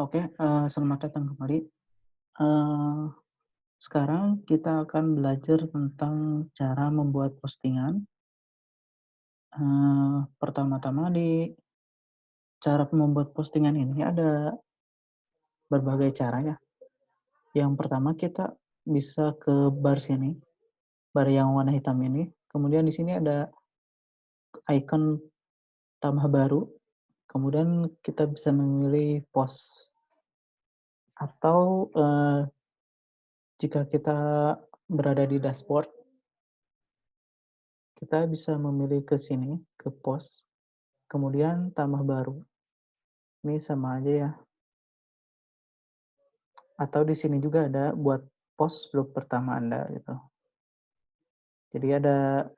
Oke, selamat datang kembali. Eee, Sekarang kita akan belajar tentang cara membuat postingan. Pertama-tama di cara membuat postingan ini ada berbagai cara ya. Yang pertama kita bisa ke bar sini, bar yang warna hitam ini, kemudian di sini ada icon tambah baru, kemudian kita bisa memilih post atau, jika kita berada di dashboard, kita bisa memilih ke sini, ke post, kemudian tambah baru. Ini sama aja ya. Atau di sini juga ada buat post blog pertama Anda gitu. Jadi ada,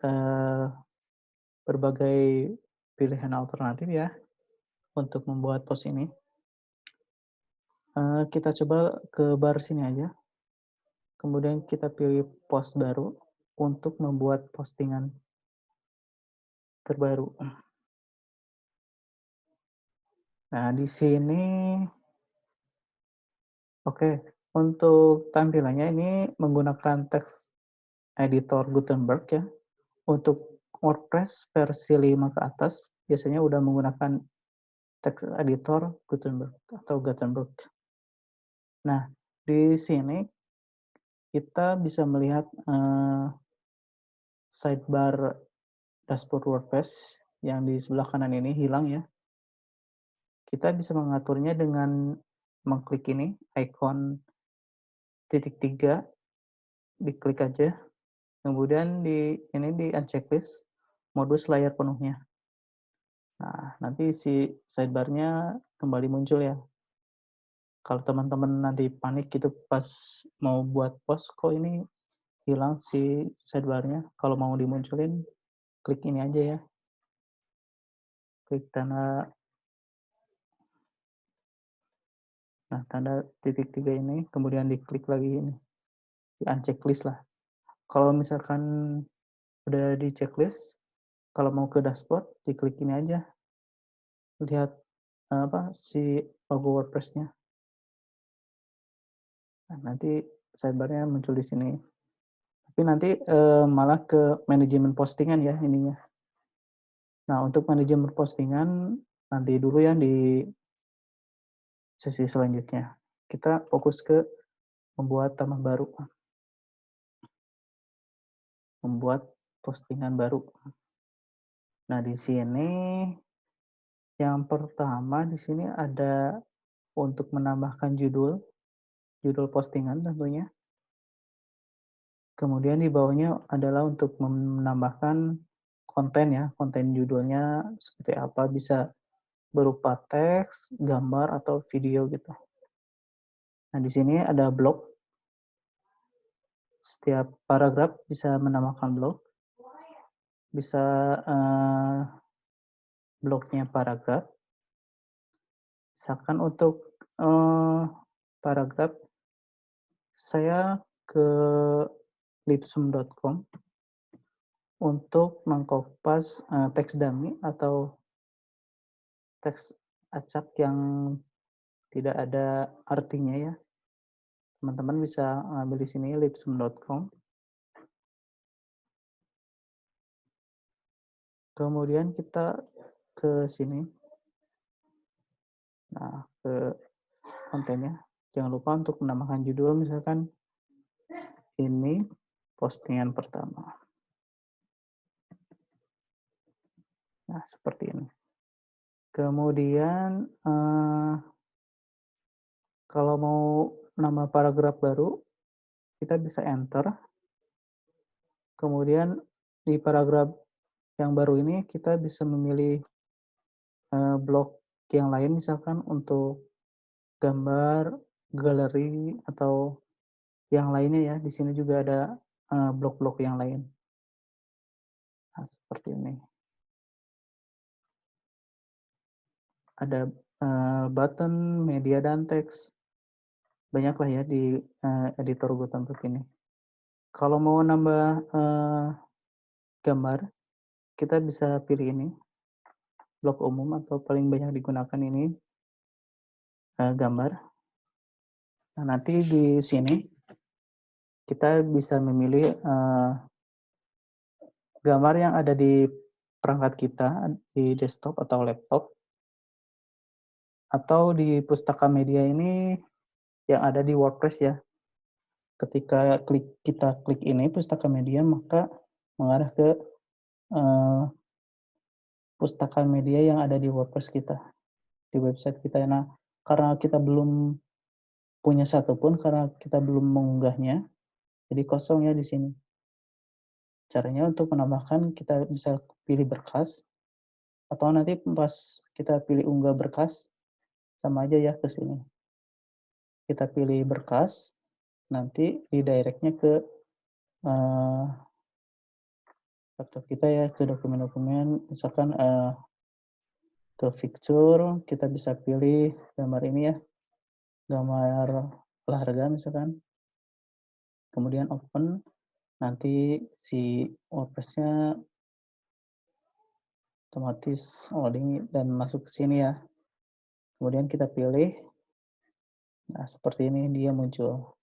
berbagai pilihan alternatif ya untuk membuat post ini. Kita coba ke bar sini aja, kemudian kita pilih post baru untuk membuat postingan terbaru. Nah di sini oke, untuk tampilannya ini menggunakan text editor Gutenberg ya. Untuk WordPress versi 5 ke atas, biasanya udah menggunakan text editor Gutenberg atau Gutenberg. Nah, di sini kita bisa melihat, sidebar dashboard WordPress yang di sebelah kanan ini hilang ya. Kita bisa mengaturnya dengan mengklik ini, ikon titik 3, diklik aja, kemudian ini di-unchecklist modus layar penuhnya. Nah, nanti si sidebar-nya kembali muncul ya. Kalau teman-teman nanti panik gitu pas mau buat post, kok ini hilang si sidebar-nya, kalau mau dimunculin klik ini aja ya, klik tanda titik 3 ini, kemudian diklik lagi ini, di-unchecklist lah. Kalau misalkan udah di-checklist, kalau mau ke dashboard diklik ini aja, lihat, si logo WordPress-nya. Nah, nanti sidebar-nya muncul di sini. Tapi nanti, malah ke manajemen postingan ya ininya. Nah, untuk manajemen postingan nanti dulu ya di sesi selanjutnya. Kita fokus ke membuat tambah baru, membuat postingan baru. Nah, di sini yang pertama di sini ada untuk menambahkan judul postingan tentunya. Kemudian di bawahnya adalah untuk menambahkan konten ya, konten judulnya seperti apa, bisa berupa teks, gambar, atau video gitu. Nah, di sini ada blog. Setiap paragraf bisa menambahkan blog, bisa, bloknya paragraf. Misalkan untuk, paragraf saya ke Lipsum.com untuk mengkopas, teks dummy atau teks acak yang tidak ada artinya ya. Teman-teman bisa ngambil di sini Lipsum.com. Kemudian kita ke sini, nah ke kontennya. Jangan lupa untuk menambahkan judul misalkan ini postingan pertama. Nah, seperti ini. Kemudian, kalau mau nambah paragraf baru, kita bisa enter. Kemudian di paragraf yang baru ini kita bisa memilih, blok yang lain misalkan untuk gambar, galeri, atau yang lainnya ya. Di sini juga ada, blok-blok yang lain. Nah, seperti ini. Ada, button, media, dan teks. Banyaklah ya di, editor Gutenberg ini. Kalau mau nambah, gambar, kita bisa pilih ini, blok umum atau paling banyak digunakan ini. gambar. Nah, nanti di sini kita bisa memilih, gambar yang ada di perangkat kita, di desktop atau laptop, atau di pustaka media ini yang ada di WordPress ya. Ketika kita klik ini pustaka media, maka mengarah ke, eee, pustaka media yang ada di WordPress kita, di website kita. Nah, karena kita belum punya satu pun, karena kita belum mengunggahnya, jadi kosong ya di sini. Caranya untuk menambahkan kita bisa pilih berkas, atau nanti pas kita pilih unggah berkas, sama aja ya ke sini. Kita pilih berkas, nanti redirect-nya ke, eee, laptop kita ya, ke dokumen-dokumen, misalkan, ke picture, kita bisa pilih gambar ini ya, gambar olahraga misalkan, kemudian open, nanti si WordPress-nya otomatis loading dan masuk ke sini ya. Kemudian kita pilih, nah seperti ini dia muncul.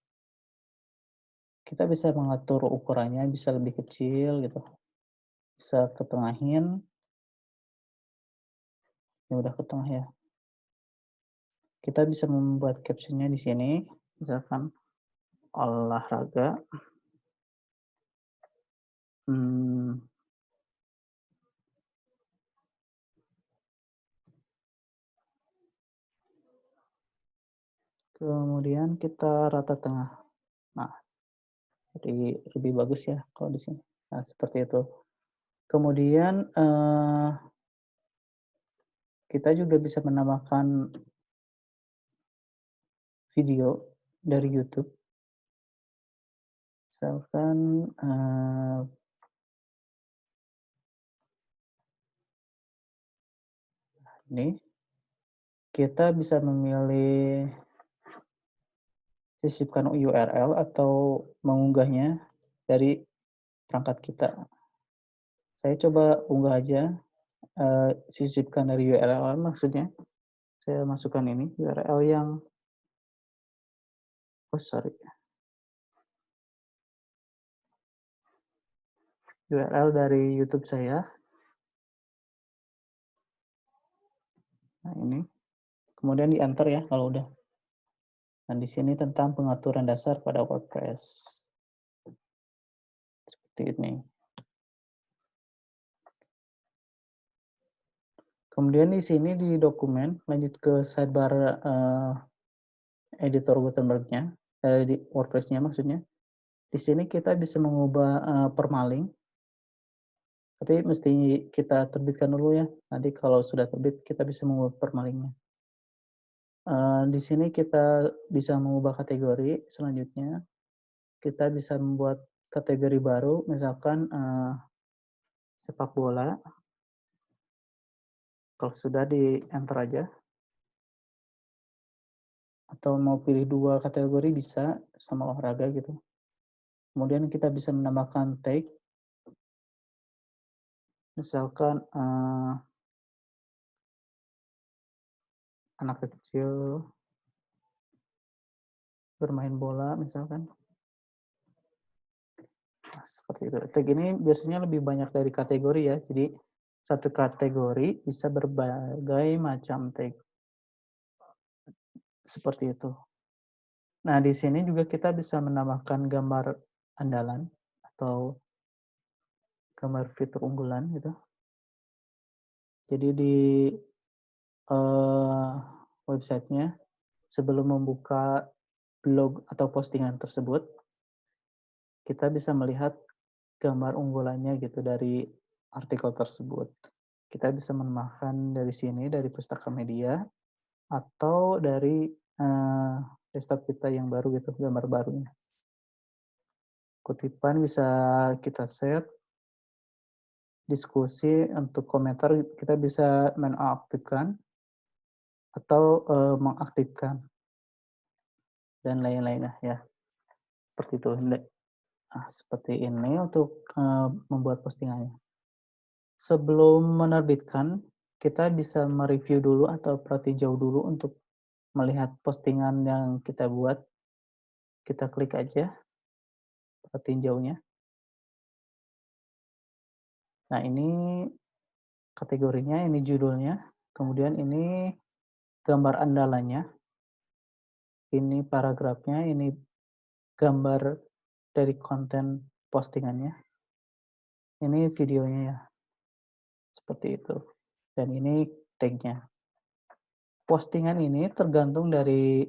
Kita bisa mengatur ukurannya, bisa lebih kecil gitu, bisa ketengahin, ini udah ke tengah ya. Kita bisa membuat caption-nya di sini, misalkan olahraga, mmm, kemudian kita rata tengah. Nah, jadi lebih bagus ya kalau di sini. Nah, seperti itu. Kemudian, kita juga bisa menambahkan video dari YouTube, misalkan, ini, kita bisa memilih sisipkan URL atau mengunggahnya dari perangkat kita. Saya coba unggah aja, sisipkan dari URL maksudnya, saya masukkan ini URL yang oh sorry, URL dari YouTube saya. Nah ini, kemudian di-enter ya kalau udah. Dan di sini tentang pengaturan dasar pada WordPress, seperti ini. Kemudian di sini di dokumen, lanjut ke sidebar, editor Gutenberg-nya, di WordPress-nya maksudnya. Di sini kita bisa mengubah, permalink, tapi mesti kita terbitkan dulu ya. Nanti kalau sudah terbit, kita bisa mengubah permalingnya. Di sini kita bisa mengubah kategori, selanjutnya kita bisa membuat kategori baru, misalkan, sepak bola. Kalau sudah di-enter aja, atau mau pilih 2 kategori bisa, sama olahraga gitu. Kemudian kita bisa menambahkan tag, misalkan, anak kecil bermain bola misalkan. Nah, seperti itu. Tag ini biasanya lebih banyak dari kategori ya, jadi satu kategori bisa berbagai macam tag, seperti itu. Nah, di sini juga kita bisa menambahkan gambar andalan atau gambar fitur unggulan gitu. Jadi di, eee, website-nya sebelum membuka blog atau postingan tersebut, kita bisa melihat gambar unggulannya gitu dari artikel tersebut. Kita bisa menambahkan dari sini, dari pustaka media, atau dari, desktop kita yang baru gitu, gambar barunya. Kutipan bisa kita set, diskusi untuk komentar kita bisa menonaktifkan atau, mengaktifkan, dan lain-lainnya ya, seperti itu. Nah, seperti ini untuk, membuat postingannya. Sebelum menerbitkan, kita bisa mereview dulu atau perhatiin jauh dulu untuk melihat postingan yang kita buat, kita klik aja ke tinjaunya. Nah, ini kategorinya, ini judulnya, kemudian ini gambar andalannya, ini paragrafnya, ini gambar dari konten postingannya, ini videonya ya, seperti itu. Dan ini tag-nya. Postingan ini tergantung dari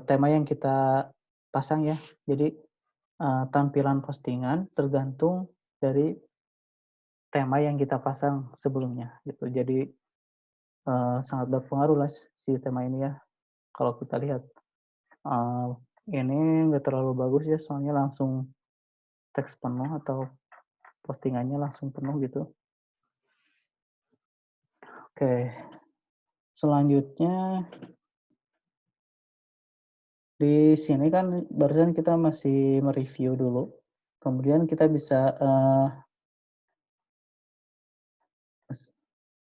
tema yang kita pasang ya. Jadi, tampilan postingan tergantung dari tema yang kita pasang sebelumnya gitu. Jadi, sangat berpengaruh lah si tema ini ya. Kalau kita lihat, eee, ini nggak terlalu bagus ya, soalnya langsung teks penuh atau postingannya langsung penuh gitu. Oke, selanjutnya di sini kan barusan kita masih mereview dulu, kemudian kita bisa,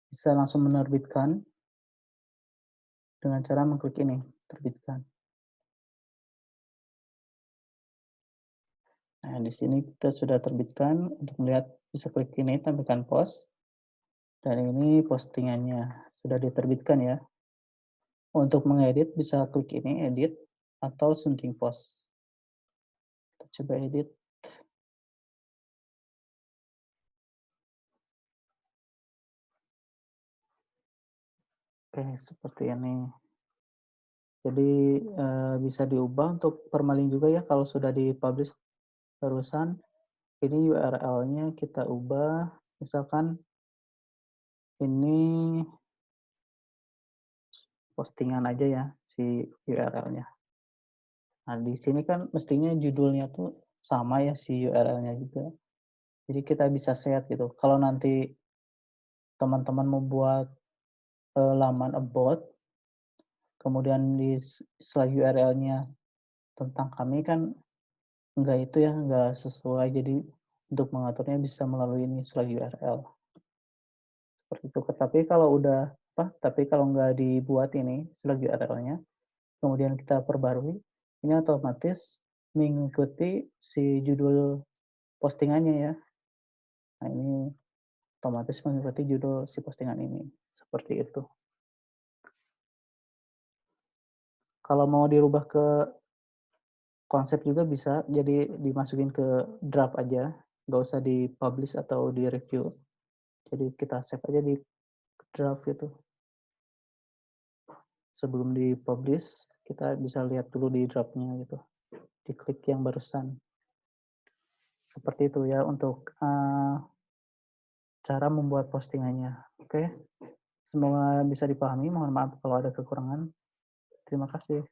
bisa langsung menerbitkan dengan cara mengklik ini, terbitkan. Nah, di sini kita sudah terbitkan, untuk melihat bisa klik ini, tampilkan post, dan ini postingannya, sudah diterbitkan ya. Untuk mengedit bisa klik ini, edit, atau sunting post. Kita coba edit. Oke, seperti ini. Jadi, bisa diubah untuk permalin juga ya kalau sudah di-publish barusan, ini URL-nya kita ubah, misalkan ini postingan aja ya, si URL-nya. Nah, di sini kan mestinya judulnya tuh sama ya si URL-nya juga. Jadi kita bisa set gitu. Kalau nanti teman-teman membuat laman about, kemudian di slide URL-nya tentang kami kan enggak itu ya, enggak sesuai. Jadi untuk mengaturnya bisa melalui ini slide URL. Seperti itu. Tapi kalau nggak dibuat ini slide URL-nya, kemudian kita perbarui, ini otomatis mengikuti si judul postingannya ya. Nah, ini otomatis mengikuti judul si postingan ini, seperti itu. Kalau mau dirubah ke konsep juga bisa, jadi dimasukin ke draft aja, nggak usah di-publish atau di-review. Jadi kita save aja di draft itu. Sebelum di-publish, kita bisa lihat dulu di draft-nya gitu, diklik yang barusan. Seperti itu ya untuk, cara membuat postingannya. Oke, semoga bisa dipahami, mohon maaf kalau ada kekurangan. Terima kasih.